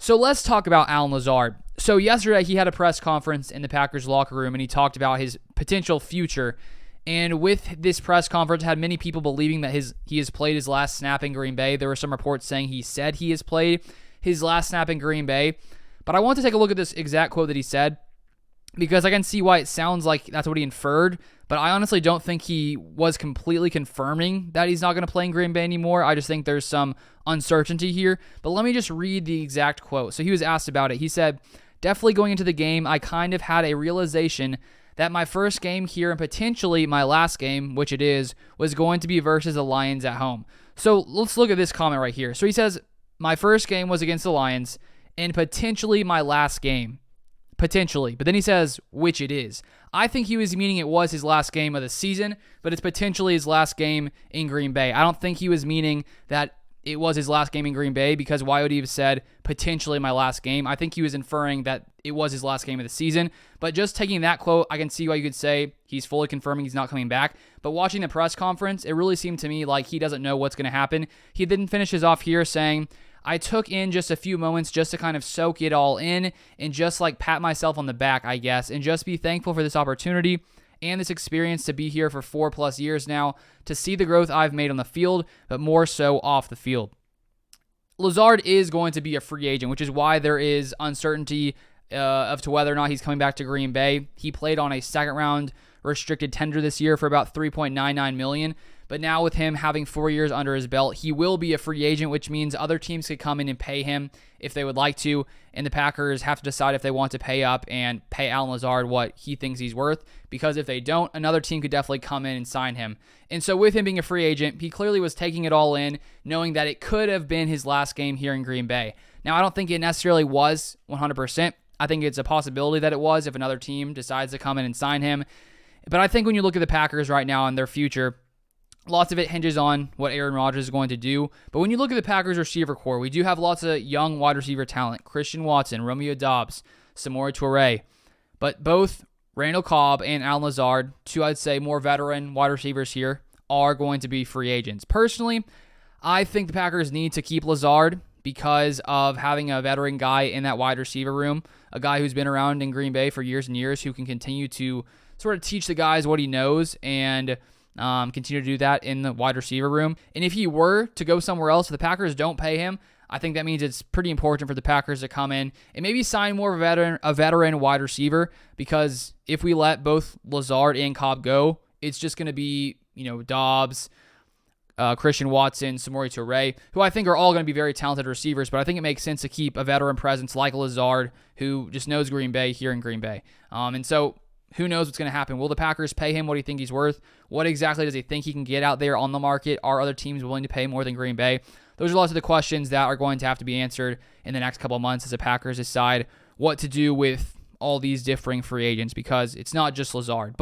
So let's talk about Allen Lazard. So yesterday he had a press conference in the Packers locker room and he talked about his potential future. And with this press conference, had many people believing that he has played his last snap in Green Bay. There were some reports saying he said he has played his last snap in Green Bay. But I want to take a look at this exact quote that he said because I can see why it sounds like that's what he inferred. But I honestly don't think he was completely confirming that he's not going to play in Green Bay anymore. I just think there's some uncertainty here. But let me just read the exact quote. So he was asked about it. He said, "Definitely going into the game, I kind of had a realization that my first game here and potentially my last game, which it is, was going to be versus the Lions at home." So let's look at this comment right here. So he says, my first game was against the Lions and potentially my last game. Potentially. But then he says, which it is. I think he was meaning it was his last game of the season, but it's potentially his last game in Green Bay. I don't think he was meaning that it was his last game in Green Bay because why would he have said potentially my last game? I think he was inferring that it was his last game of the season. But just taking that quote, I can see why you could say he's fully confirming he's not coming back. But watching the press conference, it really seemed to me like he doesn't know what's going to happen. He then finishes off here saying, I took in just a few moments just to kind of soak it all in and just like pat myself on the back, I guess, and just be thankful for this opportunity and this experience to be here for 4+ years now, to see the growth I've made on the field, but more so off the field. Lazard is going to be a free agent, which is why there is uncertainty of to whether or not he's coming back to Green Bay. He played on a second-round restricted tender this year for about $3.99 million. But now with him having 4 years under his belt, he will be a free agent, which means other teams could come in and pay him if they would like to, and the Packers have to decide if they want to pay up and pay Allen Lazard what he thinks he's worth, because if they don't, another team could definitely come in and sign him. And so with him being a free agent, he clearly was taking it all in, knowing that it could have been his last game here in Green Bay. Now, I don't think it necessarily was 100%. I think it's a possibility that it was if another team decides to come in and sign him. But I think when you look at the Packers right now and their future, lots of it hinges on what Aaron Rodgers is going to do. But when you look at the Packers receiver core, we do have lots of young wide receiver talent. Christian Watson, Romeo Doubs, Samori Toure. But both Randall Cobb and Allen Lazard, two I'd say more veteran wide receivers here, are going to be free agents. Personally, I think the Packers need to keep Lazard because of having a veteran guy in that wide receiver room, a guy who's been around in Green Bay for years and years who can continue to sort of teach the guys what he knows and continue to do that in the wide receiver room. And if he were to go somewhere else, if the Packers don't pay him, I think that means it's pretty important for the Packers to come in and maybe sign more of a veteran wide receiver, because if we let both Lazard and Cobb go, it's just going to be, Dobbs, Christian Watson, Samori Toure, who I think are all going to be very talented receivers, but I think it makes sense to keep a veteran presence like Lazard, who just knows Green Bay here in Green Bay. And so who knows what's going to happen? Will the Packers pay him what do you think he's worth? What exactly does he think he can get out there on the market? Are other teams willing to pay more than Green Bay? Those are lots of the questions that are going to have to be answered in the next couple of months as the Packers decide what to do with all these differing free agents, because it's not just Lazard.